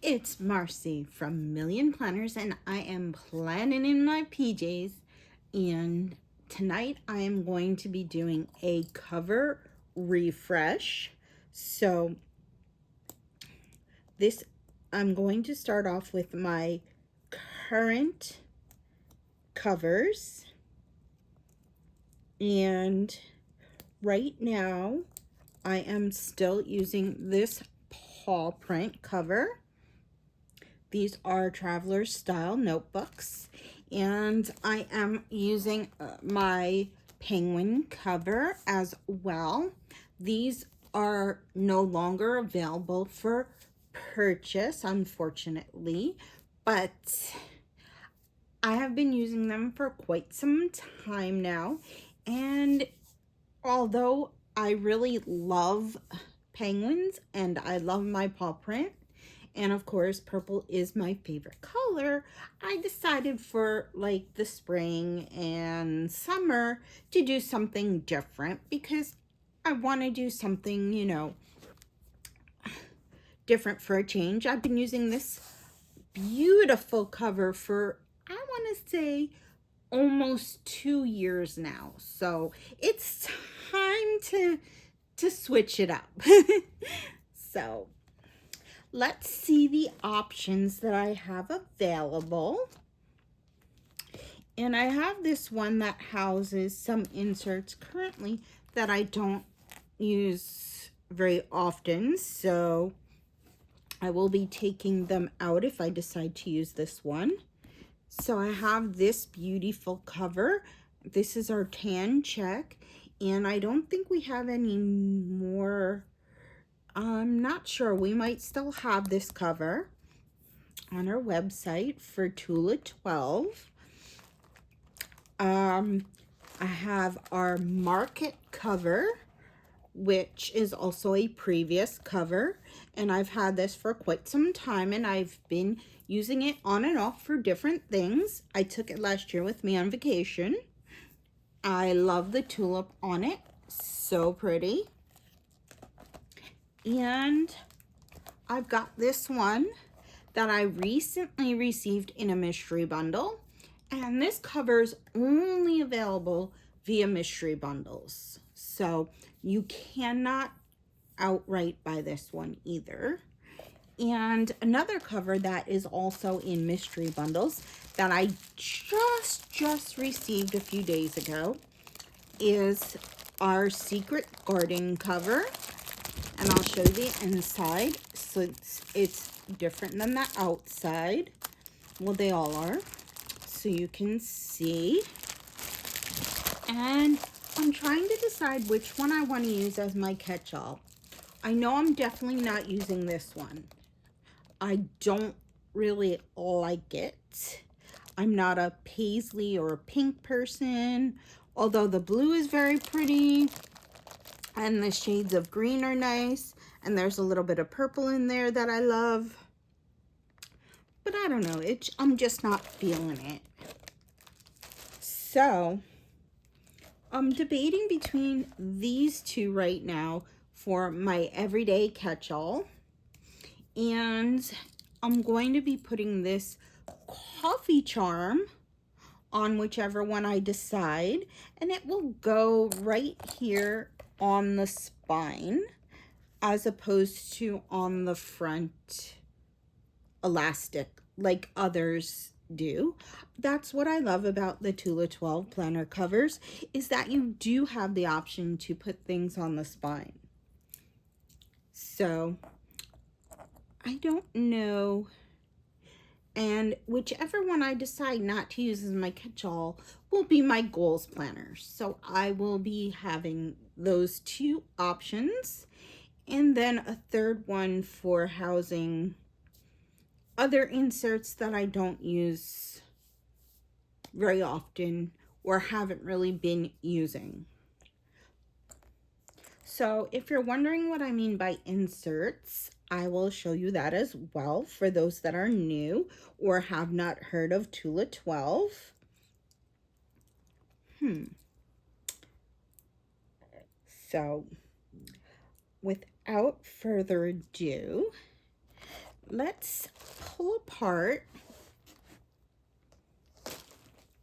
It's Marcy from Million Planners, and I am planning in my PJs. And tonight I am going to be doing a cover refresh. So, this I'm going to start off with my current covers. And right now I am still using this paw print cover. These are Traveler's Style notebooks, and I am using my penguin cover as well. These are no longer available for purchase, unfortunately, but I have been using them for quite some time now, and although I really love penguins and I love my paw print, and of course purple is my favorite color, I decided for like the spring and summer to do something different because I want to do something, different for a change. I've been using this beautiful cover for, I want to say, almost 2 years now. So it's time to switch it up. So let's see the options that I have available. And I have this one that houses some inserts currently that I don't use very often. So I will be taking them out if I decide to use this one. So I have this beautiful cover. This is our tan check. And I don't think we have any more. I'm not sure. We might still have this cover on our website for Tula 12. I have our market cover, which is also a previous cover, and I've had this for quite some time, and I've been using it on and off for different things. I took it last year with me on vacation. I love the tulip on it, so pretty. And I've got this one that I recently received in a mystery bundle, and this cover is only available via mystery bundles, so you cannot outright buy this one either. And another cover that is also in mystery bundles that I just received a few days ago is our Secret Garden cover, and I'll show you the inside. So it's different than the outside. Well, they all are, so you can see. And I'm trying to decide which one I want to use as my catch-all. I know I'm definitely not using this one. I don't really like it. I'm not a paisley or a pink person, although the blue is very pretty and the shades of green are nice, and there's a little bit of purple in there that I love. But I don't know, I'm just not feeling it. So I'm debating between these two right now for my everyday catch-all. And I'm going to be putting this coffee charm on whichever one I decide, and it will go right here on the spine as opposed to on the front elastic like others do. That's what I love about the Tula 12 planner covers, is that you do have the option to put things on the spine. So I don't know, and whichever one I decide not to use as my catch-all will be my goals planner. So I will be having those two options, and then a third one for housing other inserts that I don't use very often or haven't really been using. So if you're wondering what I mean by inserts, I will show you that as well for those that are new or have not heard of Tula 12. So without further ado, let's pull apart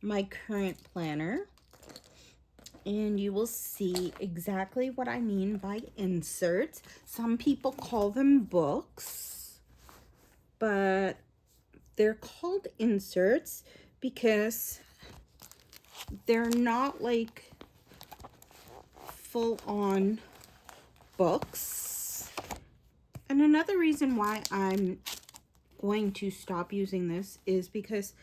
my current planner, and you will see exactly what I mean by inserts. Some people call them books, but they're called inserts because they're not like full-on books. And another reason why I'm going to stop using this is because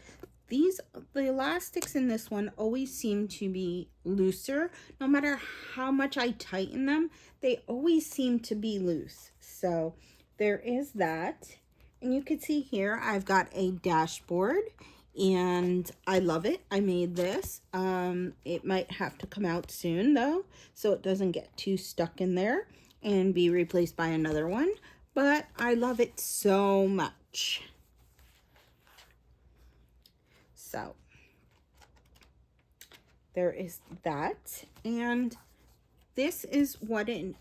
the elastics in this one always seem to be looser. No matter how much I tighten them, they always seem to be loose. So there is that. And you can see here I've got a dashboard, and I love it. I made this. It might have to come out soon though, so it doesn't get too stuck in there and be replaced by another one. But I love it so much. So there is that, and this is what an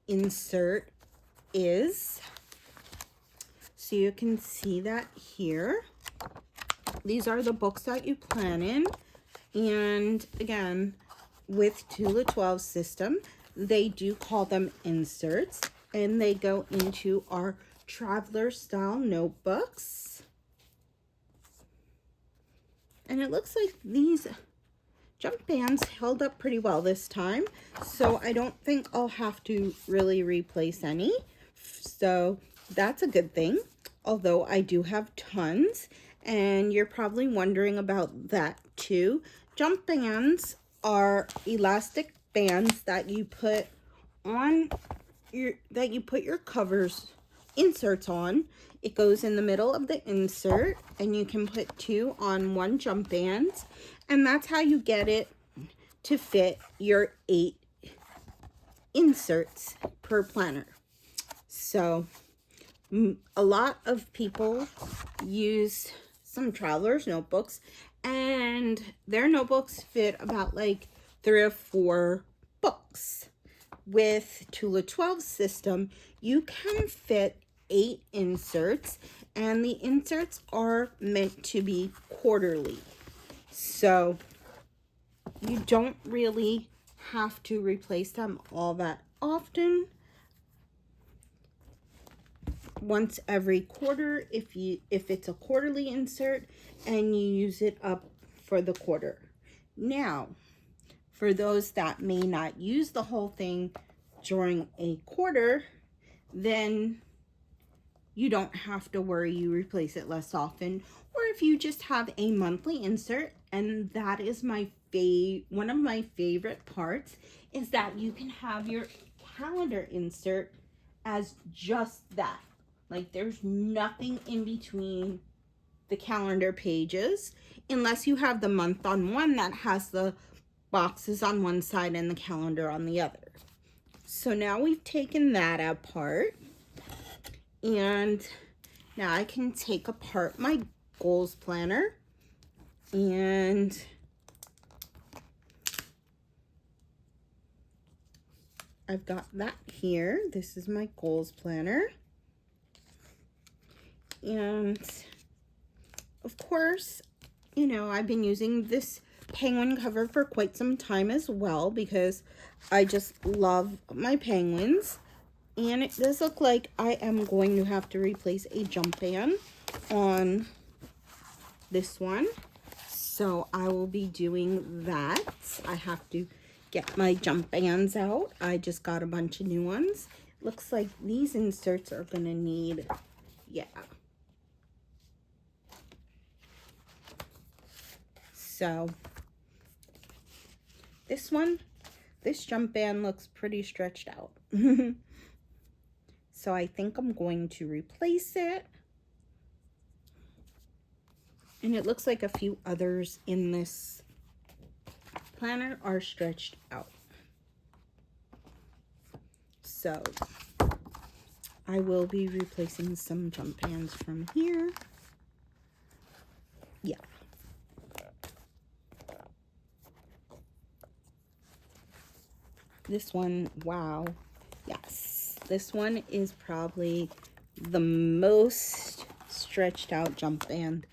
insert is. So you can see that here. These are the books that you plan in, and again, with Tula 12 system, they do call them inserts, and they go into our traveler style notebooks. And it looks like these jump bands held up pretty well this time, so I don't think I'll have to really replace any. So that's a good thing, although I do have tons, and you're probably wondering about that too. Jump bands are elastic bands that you put on your covers inserts on. It goes in the middle of the insert, and you can put 2 on one jump band, and that's how you get it to fit your 8 inserts per planner. So a lot of people use some travelers notebooks, and their notebooks fit about like 3 or 4 books. With Tula 12 system, you can fit 8 inserts, and the inserts are meant to be quarterly. So you don't really have to replace them all that often. Once every quarter, if it's a quarterly insert, and you use it up for the quarter. Now, for those that may not use the whole thing during a quarter, then you don't have to worry, you replace it less often. Or if you just have a monthly insert, and that is one of my favorite parts, is that you can have your calendar insert as just that. Like, there's nothing in between the calendar pages, unless you have the month on one that has the boxes on one side and the calendar on the other. So now we've taken that apart, and now I can take apart my goals planner, and I've got that here. This is my goals planner, and of course, you know, I've been using this penguin cover for quite some time as well, because I just love my penguins. And it does look like I am going to have to replace a jump band on this one, so I will be doing that. I have to get my jump bands out. I just got a bunch of new ones. Looks like these inserts are gonna need, yeah. So this jump band looks pretty stretched out. So I think I'm going to replace it. And it looks like a few others in this planner are stretched out. So I will be replacing some jump bands from here. Yeah. This one, wow. Yes. This one is probably the most stretched out jump band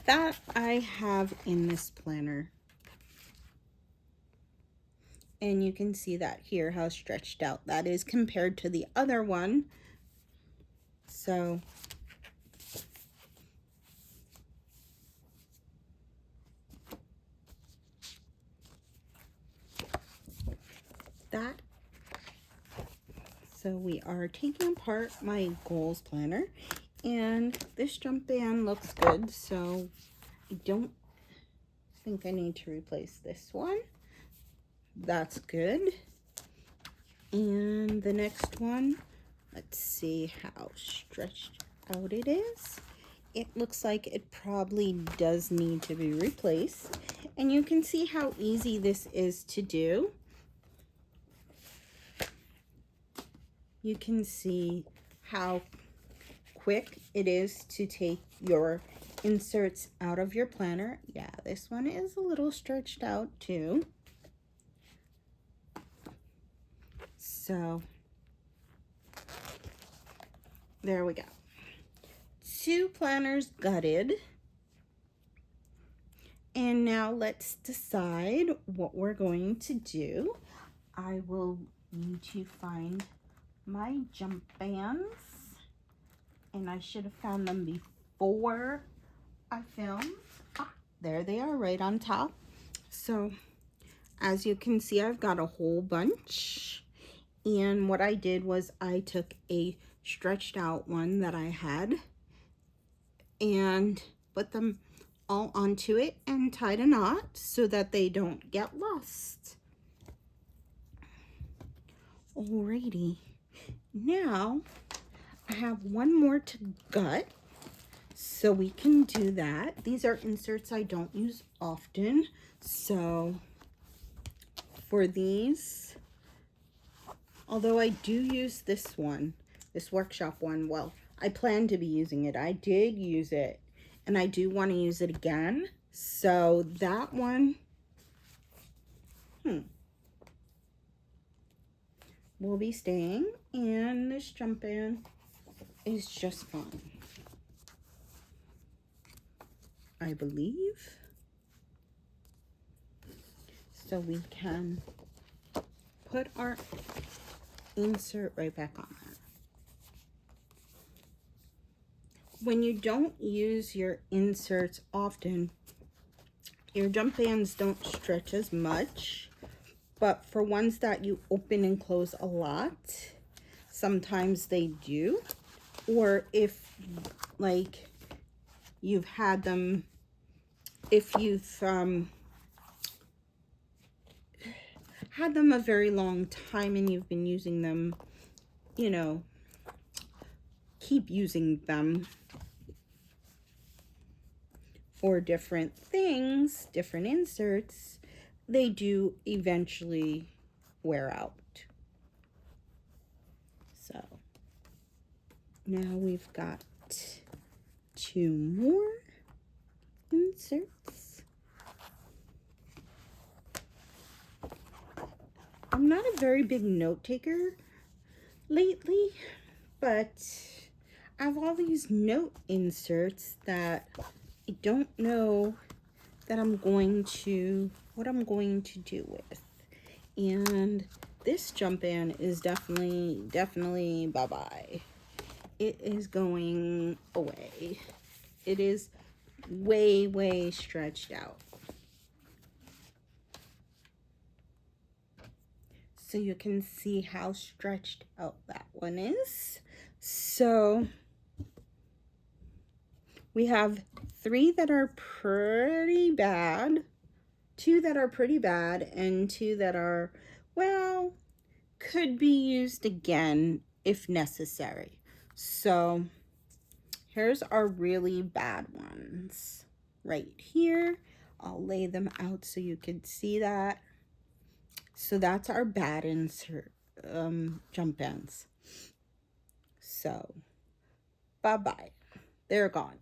that I have in this planner. And you can see that here, how stretched out that is compared to the other one. So that. So we are taking apart my goals planner, and this jump band looks good, so I don't think I need to replace this one. That's good. And the next one, let's see how stretched out it is. It looks like it probably does need to be replaced. And you can see how easy this is to do. You can see how quick it is to take your inserts out of your planner. Yeah, this one is a little stretched out too. So there we go. 2 planners gutted. And now let's decide what we're going to do. I will need to find my jump bands, and I should have found them before I filmed. There they are, right on top. So as you can see, I've got a whole bunch, and what I did was I took a stretched out one that I had and put them all onto it and tied a knot so that they don't get lost. Alrighty, now I have one more to gut, so we can do that. These are inserts I don't use often, so for these, although I do use this one, this workshop one, well, I plan to be using it. I did use it, and I do want to use it again. So that one, will be staying, and this jump band is just fine, I believe. So we can put our insert right back on there. When you don't use your inserts often, your jump bands don't stretch as much, but for ones that you open and close a lot, sometimes they do. Or if like you've had them, if you've had them a very long time and you've been using them, you know, keep using them for different things, different inserts, they do eventually wear out. So now we've got 2 more inserts. I'm not a very big note taker lately, but I have all these note inserts that I don't know that what I'm going to do with. And this jump band is definitely bye-bye. It is going away. It is way stretched out. So you can see how stretched out that one is. So we have 3 that are pretty bad, 2 that are pretty bad, and 2 that are, well, could be used again if necessary. So here's our really bad ones right here. I'll lay them out so you can see that. So that's our bad insert jump bands. So bye-bye. They're gone.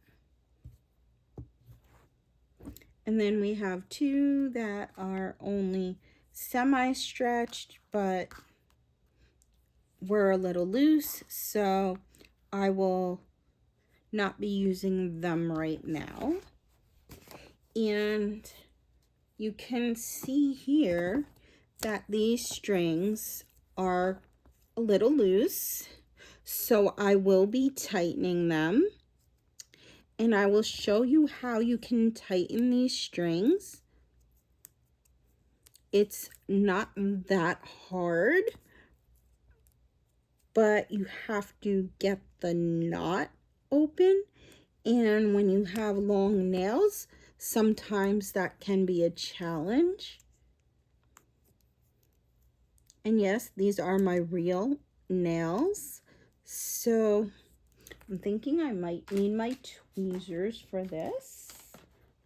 And then we have 2 that are only semi-stretched, but were a little loose. So I will not be using them right now. And you can see here that these strings are a little loose, so I will be tightening them, and I will show you how you can tighten these strings. It's not that hard, but you have to get the knot open, and when you have long nails, sometimes that can be a challenge. And yes, these are my real nails, so I'm thinking I might need my tweezers for this.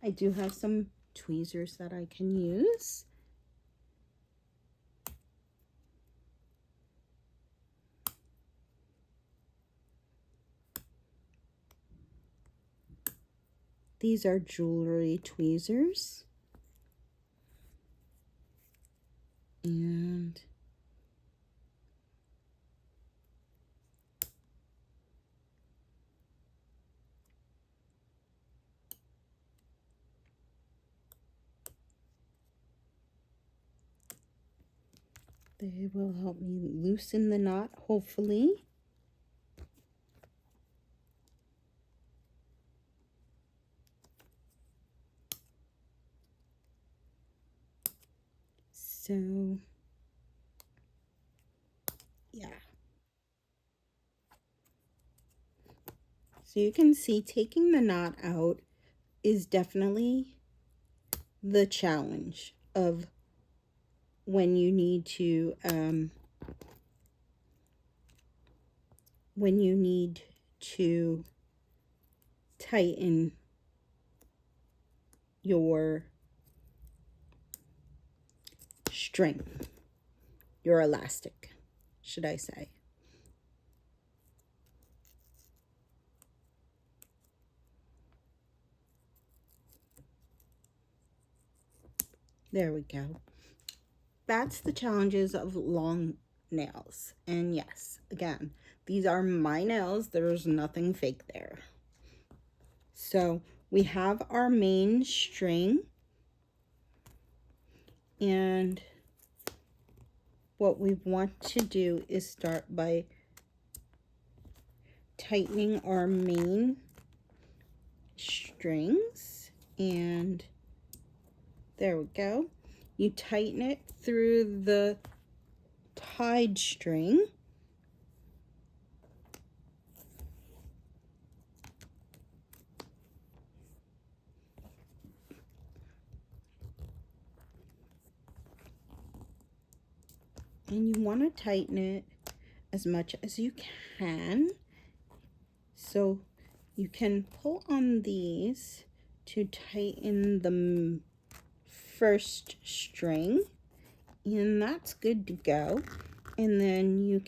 I do have some tweezers that I can use. These are jewelry tweezers. And they will help me loosen the knot, hopefully. So, yeah. So you can see taking the knot out is definitely the challenge of when you need to tighten your string, your elastic, should I say. There we go. That's the challenges of long nails. And yes, again, these are my nails. There's nothing fake there. So we have our main string, and what we want to do is start by tightening our main strings, and there we go. You tighten it through the tied string, and you want to tighten it as much as you can. So you can pull on these to tighten the first string, and that's good to go. And then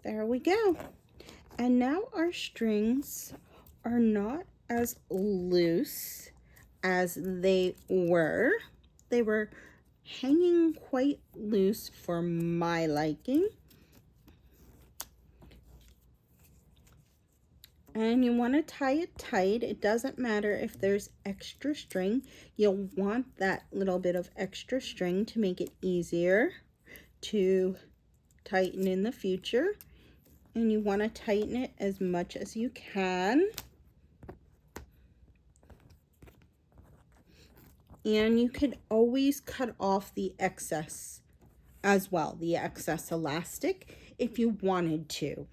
there we go. And now our strings are not as loose as they were. They were hanging quite loose for my liking. And you want to tie it tight. It doesn't matter if there's extra string. You'll want that little bit of extra string to make it easier to tighten in the future. And you want to tighten it as much as you can. And you could always cut off the excess as well, the excess elastic, if you wanted to.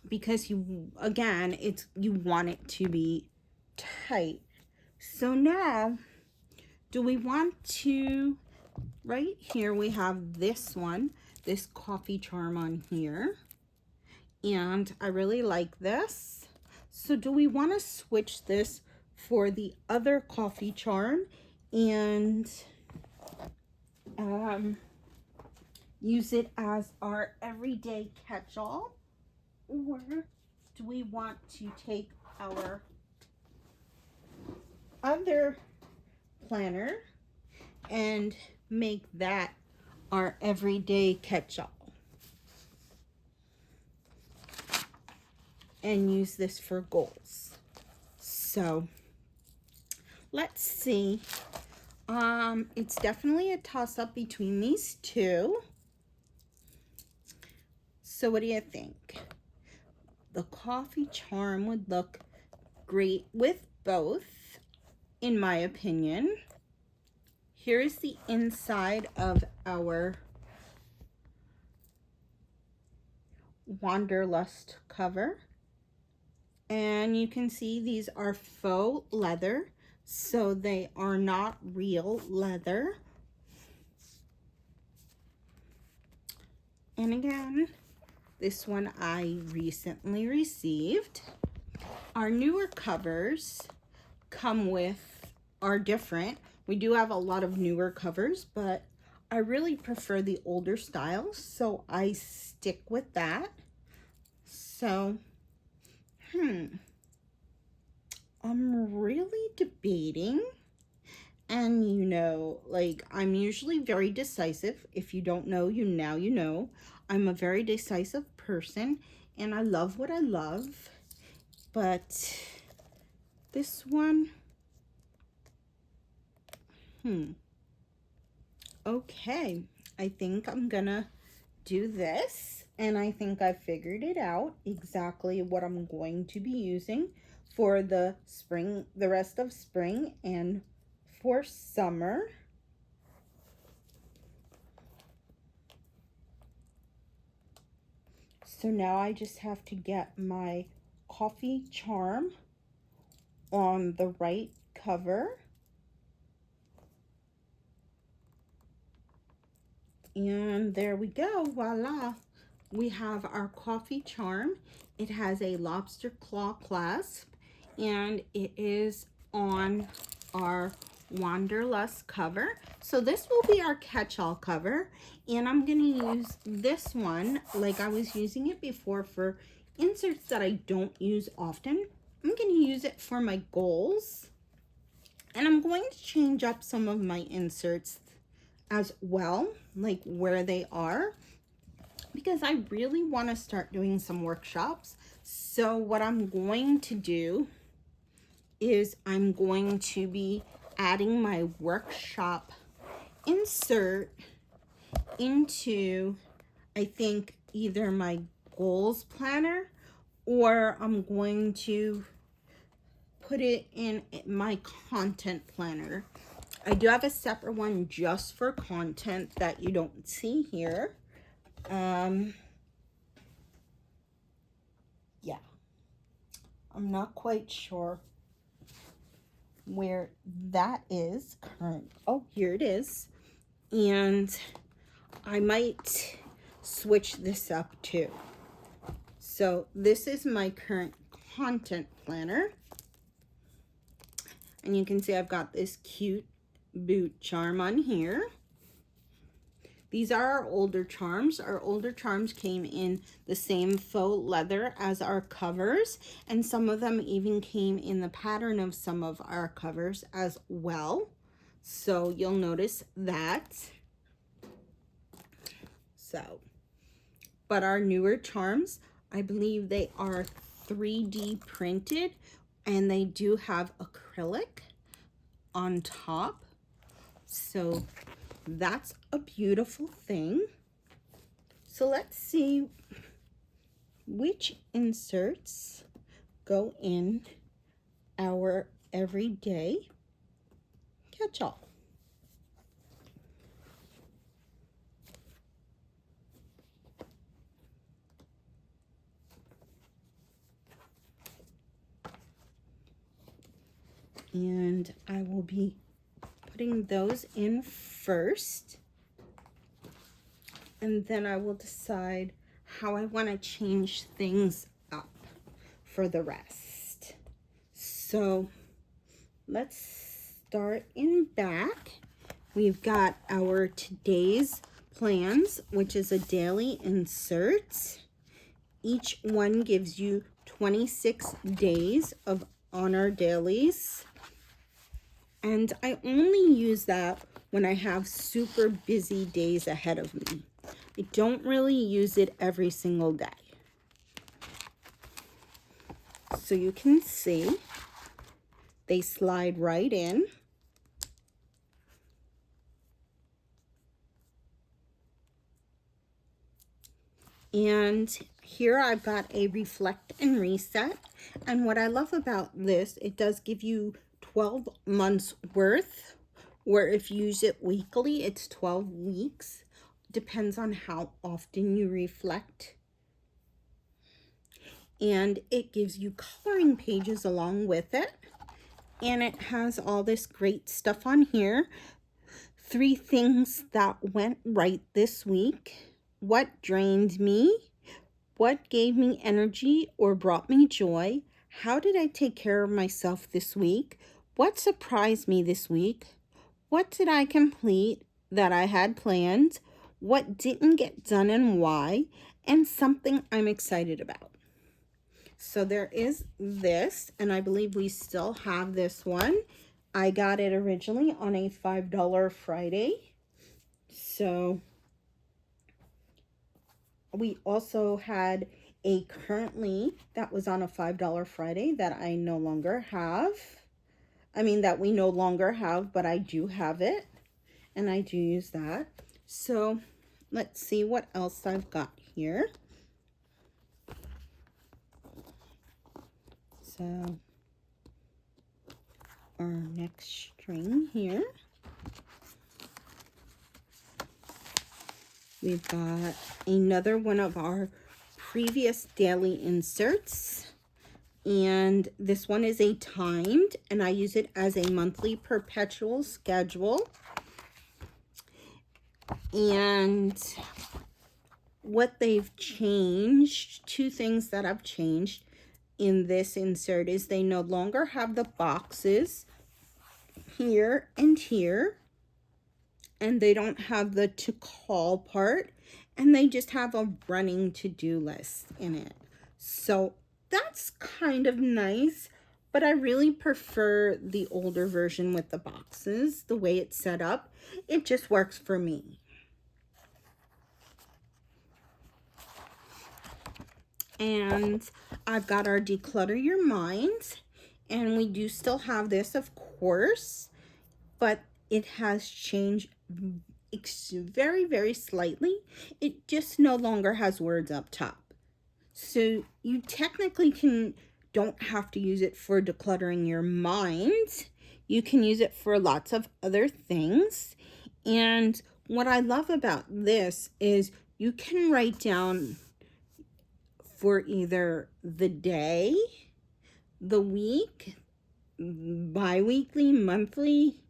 Because you want it to be tight. So now, do we want to, right here we have this coffee charm on here, and I really like this. So do we want to switch this for the other coffee charm and use it as our everyday catch-all? Or do we want to take our other planner and make that our everyday catch-all? and use this for goals. So let's see. It's definitely a toss-up between these two. So what do you think? The coffee charm would look great with both, in my opinion. Here is the inside of our Wanderlust cover. And you can see these are faux leather, so they are not real leather. And again, this one I recently received. Our newer covers are different. We do have a lot of newer covers, but I really prefer the older styles, so I stick with that. So, I'm really debating. And you know, like, I'm usually very decisive. If you don't know, now you know. I'm a very decisive person, and I love what I love. But this one, okay. I think I'm gonna do this, and I think I figured it out exactly what I'm going to be using for the rest of spring and for summer. So now I just have to get my coffee charm on the right cover. And there we go, voila. We have our coffee charm. It has a lobster claw clasp, and it is on our Wanderlust cover. So this will be our catch-all cover, and I'm gonna use this one like I was using it before for inserts that I don't use often. I'm gonna use it for my goals, and I'm going to change up some of my inserts as well, like where they are, because I really want to start doing some workshops. So what I'm going to do is I'm going to be adding my workshop insert into, I think, either my goals planner, or I'm going to put it in my content planner. I do have a separate one just for content that you don't see here. Yeah, I'm not quite sure where that is current. Oh, here it is. And I might switch this up too. So this is my current content planner. And you can see I've got this cute boot charm on here. These are our older charms. Our older charms came in the same faux leather as our covers, and some of them even came in the pattern of some of our covers as well. So you'll notice that. So, but our newer charms, I believe they are 3D printed, and they do have acrylic on top. So that's a beautiful thing. So let's see which inserts go in our everyday catch-all. And I will be putting those in first, and then I will decide how I want to change things up for the rest. So let's start in back. We've got our today's plans, which is a daily insert. Each one gives you 26 days on our dailies. And I only use that when I have super busy days ahead of me. I don't really use it every single day. so you can see they slide right in. And here I've got a reflect and reset. And what I love about this, it does give you 12 months worth, or if you use it weekly, it's 12 weeks. Depends on how often you reflect. And it gives you coloring pages along with it. And it has all this great stuff on here. 3 things that went right this week. What drained me? What gave me energy or brought me joy? How did I take care of myself this week? What surprised me this week? What did I complete that I had planned? What didn't get done and why? And something I'm excited about. So there is this, and I believe we still have this one. I got it originally on a $5 Friday. So we also had a currently that was on a $5 Friday that I no longer have. I mean, that we no longer have, but I do have it, and I do use that. So let's see what else I've got here. So our next string here, we've got another one of our previous daily inserts, and this one is a timed, and I use it as a monthly perpetual schedule. And what they've changed, 2 things that I've changed in this insert is they no longer have the boxes here and here, and they don't have the to call part, and they just have a running to-do list in it. So that's kind of nice, but I really prefer the older version with the boxes. The way it's set up, it just works for me. And I've got our Declutter Your Mind, and we do still have this, of course, but it has changed very, very slightly. It just no longer has words up top. So you technically don't have to use it for decluttering your mind. You can use it for lots of other things. And what I love about this is you can write down for either the day, the week, bi-weekly, monthly,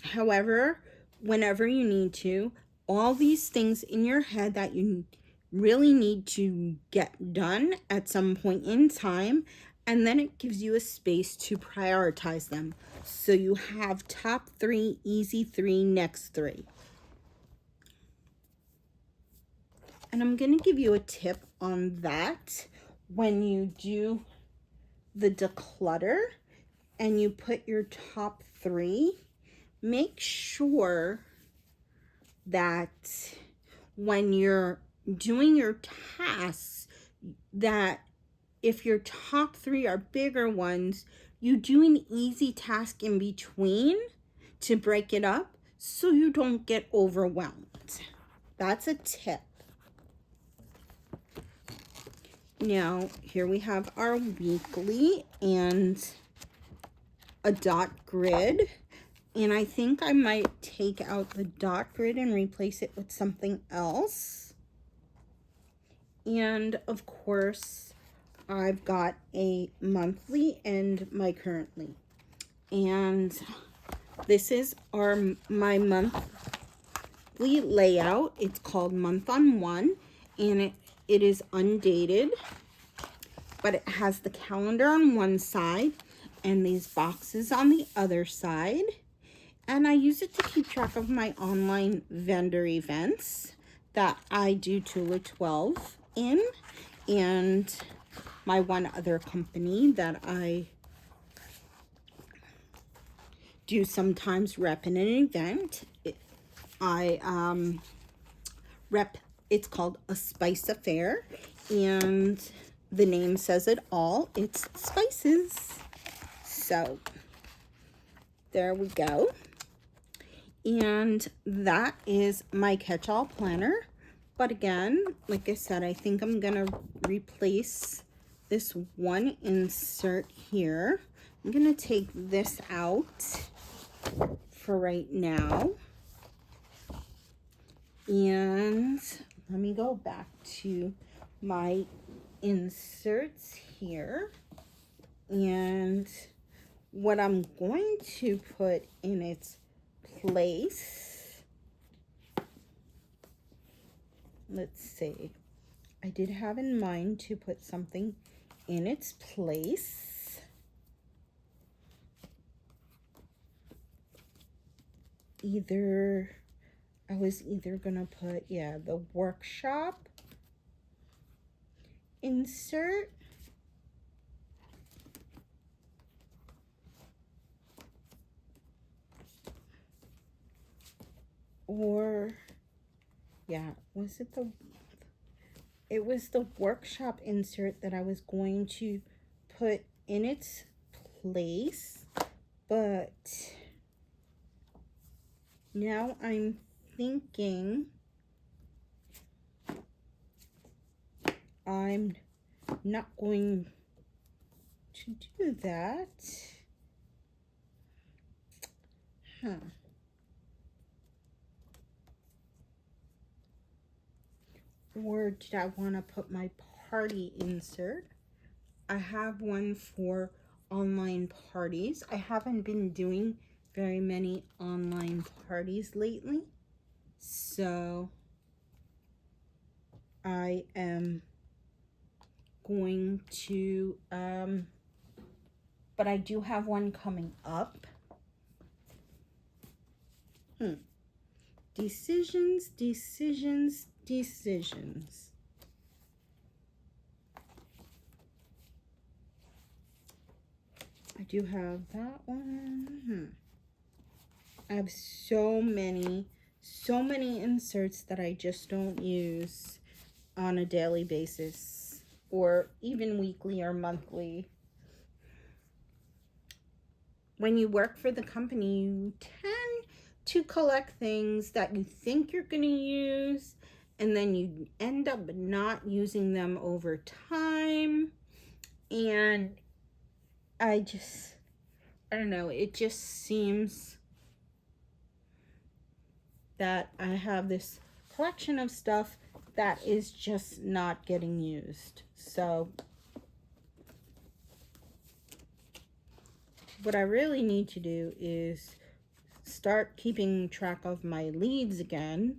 however, whenever you need to, all these things in your head that you really need to get done at some point in time, and then it gives you a space to prioritize them. So you have top 3, easy 3, next 3. And I'm going to give you a tip on that. When you do the declutter and you put your top 3, make sure that when you're doing your tasks, that if your top 3 are bigger ones, you do an easy task in between to break it up so you don't get overwhelmed. That's a tip. Now, here we have our weekly and a dot grid. And I think I might take out the dot grid and replace it with something else. And of course, I've got a monthly and my currently. And this is my monthly layout. It's called Month on One, and it is undated, but it has the calendar on one side and these boxes on the other side. And I use it to keep track of my online vendor events that I do Tula 12 in, and my one other company that I do sometimes rep in an event. Rep, it's called A Spice Affair, and the name says it all. It's spices. So there we go. And that is my catch-all planner. But again, like I said, I think I'm gonna replace this one insert here. I'm gonna take this out for right now. And let me go back to my inserts here. And what I'm going to put in its place, let's see, I did have in mind to put something in its place. I was either gonna put, yeah, the workshop insert, or yeah, it was the workshop insert that I was going to put in its place, but now I'm thinking I'm not going to do that. Or did I want to put my party insert? I have one for online parties. I haven't been doing very many online parties lately, so I am going to, but I do have one coming up. Decisions, decisions, decisions. I do have that one. I have so many inserts that I just don't use on a daily basis, or even weekly or monthly. When you work for the company, you tend to collect things that you think you're going to use, and then you end up not using them over time. And I don't know, it just seems that I have this collection of stuff that is just not getting used. So what I really need to do is start keeping track of my leads again.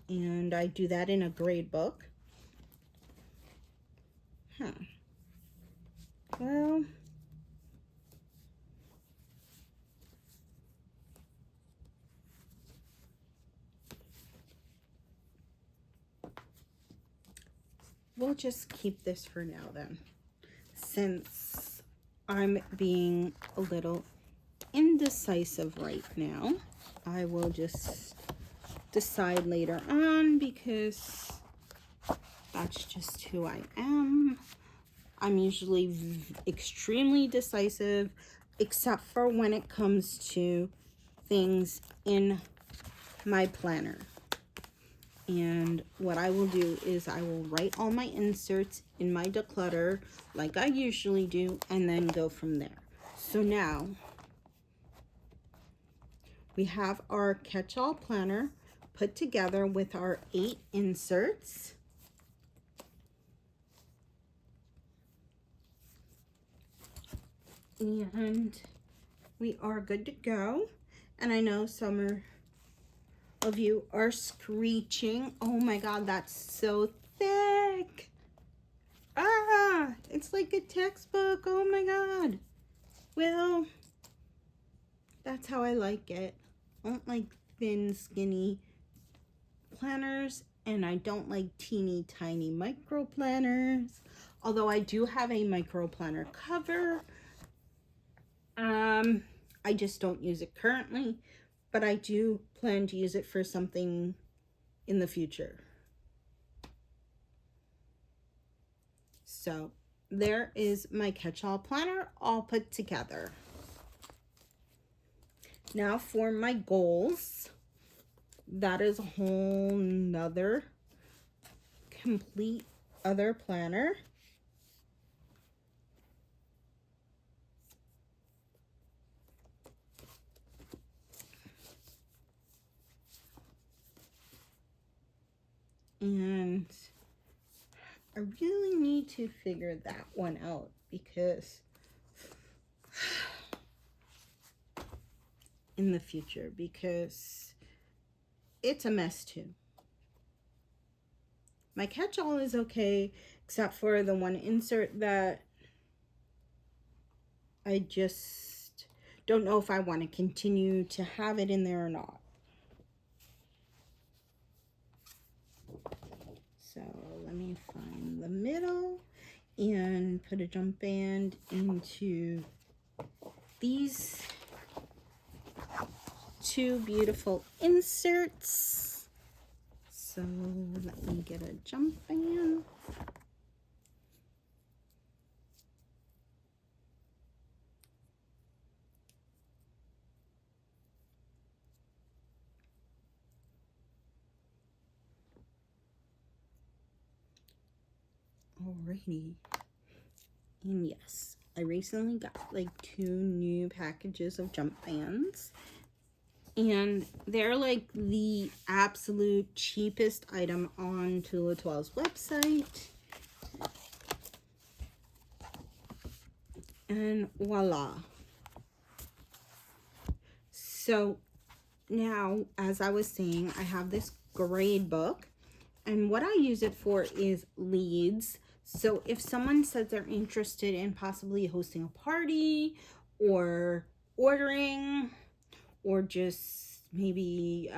And I do that in a grade book. Well, we'll just keep this for now then, since I'm being a little indecisive right now. I will just decide later on, because that's just who I am. I'm usually extremely decisive, except for when it comes to things in my planner. And what I will do is I will write all my inserts in my declutter like I usually do, and then go from there. So now we have our catch-all planner put together with our 8 inserts. And we are good to go. And I know some of you are screeching, oh my god, that's so thick. Ah, it's like a textbook. Oh my god. Well, that's how I like it. I don't like thin, skinny planners, and I don't like teeny tiny micro planners. Although I do have a micro planner cover. I just don't use it currently, but I do plan to use it for something in the future. So there is my catch-all planner all put together. Now for my goals. That is a whole nother complete other planner. And I really need to figure that one out because in the future, because it's a mess too. My catch-all is okay, except for the one insert that I just don't know if I want to continue to have it in there or not. So let me find the middle and put a jump band into these two beautiful inserts. So let me get a jump band. Alrighty. And yes, I recently got like 2 new packages of jump bands. And they're like the absolute cheapest item on Tula 12's website. And voila. So now, as I was saying, I have this grade book. And what I use it for is leads. So if someone says they're interested in possibly hosting a party or ordering or just maybe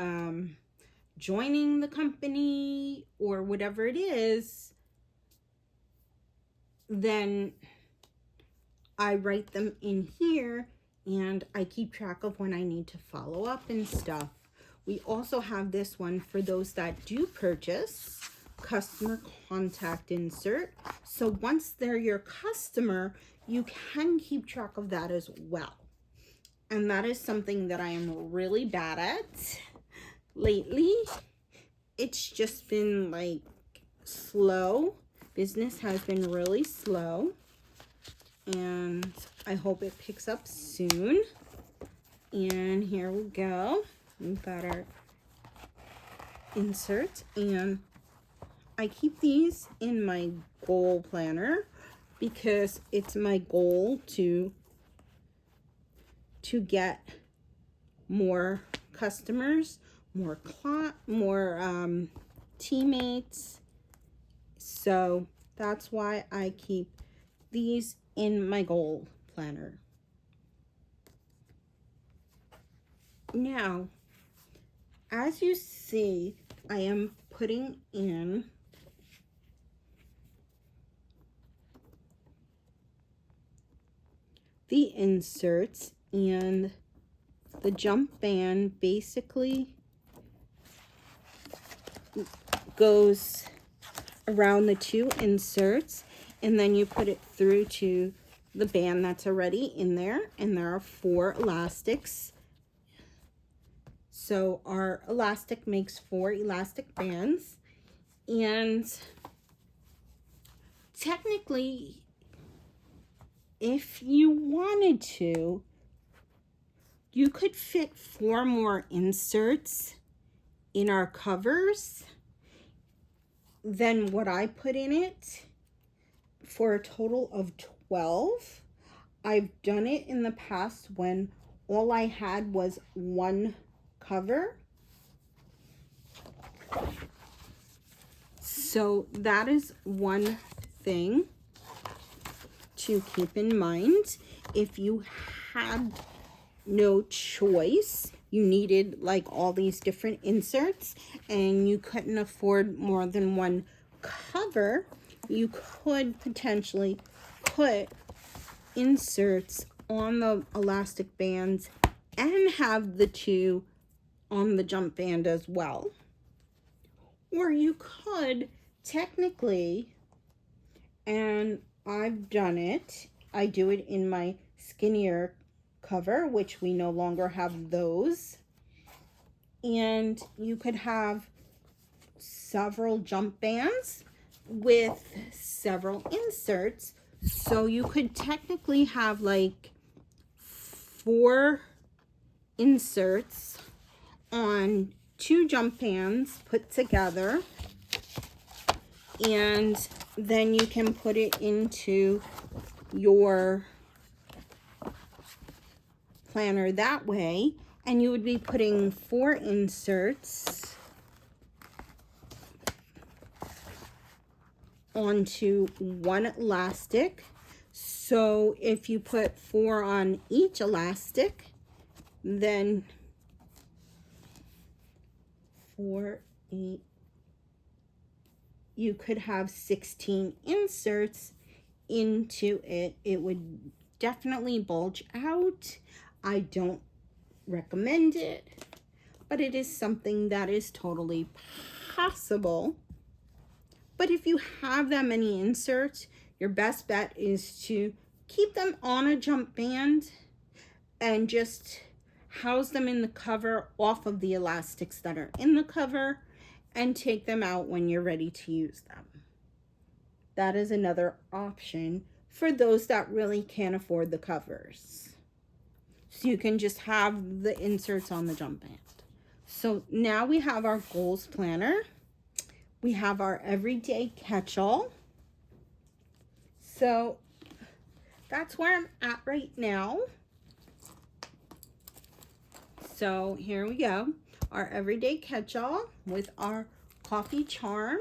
joining the company or whatever it is, then I write them in here and I keep track of when I need to follow up and stuff. We also have this one for those that do purchase, customer contact insert. So once they're your customer, you can keep track of that as well. And that is something that I am really bad at lately. It's just been like slow. Business has been really slow. And I hope it picks up soon. And here we go. We've got our inserts, and I keep these in my goal planner because it's my goal to get more customers, more teammates. So that's why I keep these in my goal planner. Now, as you see, I am putting in the inserts, and the jump band basically goes around the 2 inserts, and then you put it through to the band that's already in there, and there are 4 elastics. So our elastic makes 4 elastic bands, and technically, if you wanted to, you could fit 4 more inserts in our covers than what I put in it, for a total of 12. I've done it in the past when all I had was 1 cover. So that is one thing to keep in mind. If you had no choice, you needed like all these different inserts and you couldn't afford more than 1 cover, you could potentially put inserts on the elastic bands and have the 2 on the jump band as well. Or you could technically and I've done it. I do it in my skinnier cover, which we no longer have those. And you could have several jump bands with several inserts. So you could technically have like 4 inserts on 2 jump bands put together, and then you can put it into your planner that way, and you would be putting 4 inserts onto 1 elastic. So if you put 4 on each elastic, then 4, 8, you could have 16 inserts into it. It would definitely bulge out. I don't recommend it, but it is something that is totally possible. But if you have that many inserts, your best bet is to keep them on a jump band and just house them in the cover off of the elastics that are in the cover, and take them out when you're ready to use them. That is another option for those that really can't afford the covers. So you can just have the inserts on the jump band. So now we have our goals planner. We have our everyday catch-all. So that's where I'm at right now. So here we go. Our everyday catch-all with our coffee charm.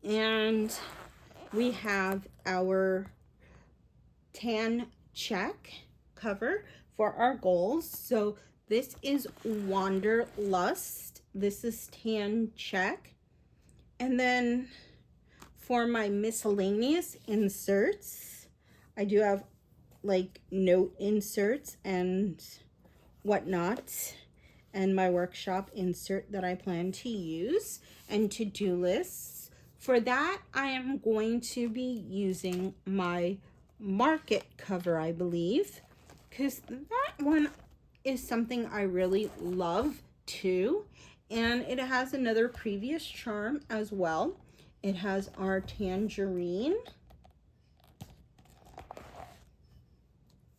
And we have our tan check cover for our goals. So this is Wanderlust. This is tan check. And then for my miscellaneous inserts, I do have like note inserts and whatnot, and my workshop insert that I plan to use, and to-do lists. For that, I am going to be using my market cover, I believe, because that one is something I really love too. And it has another previous charm as well. It has our tangerine.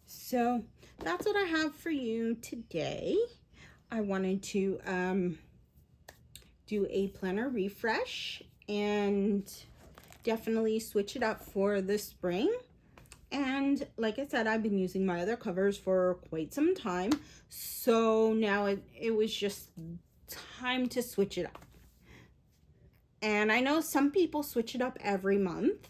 So that's what I have for you today. I wanted to do a planner refresh and definitely switch it up for the spring. And like I said, I've been using my other covers for quite some time. So now it was just time to switch it up. And I know some people switch it up every month,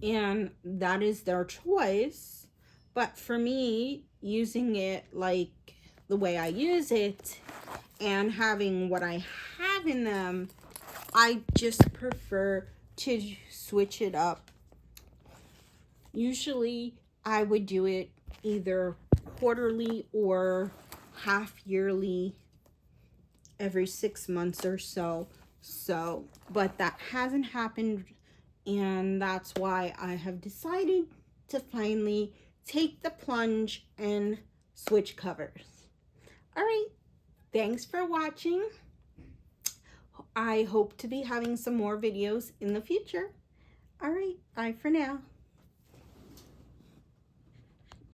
and that is their choice. But for me, using it like the way I use it and having what I have in them, I just prefer to switch it up. Usually I would do it either quarterly or half yearly, every 6 months or so. But that hasn't happened, and that's why I have decided to finally take the plunge and switch covers. All right, thanks for watching. I hope to be having some more videos in the future. All right, bye for now.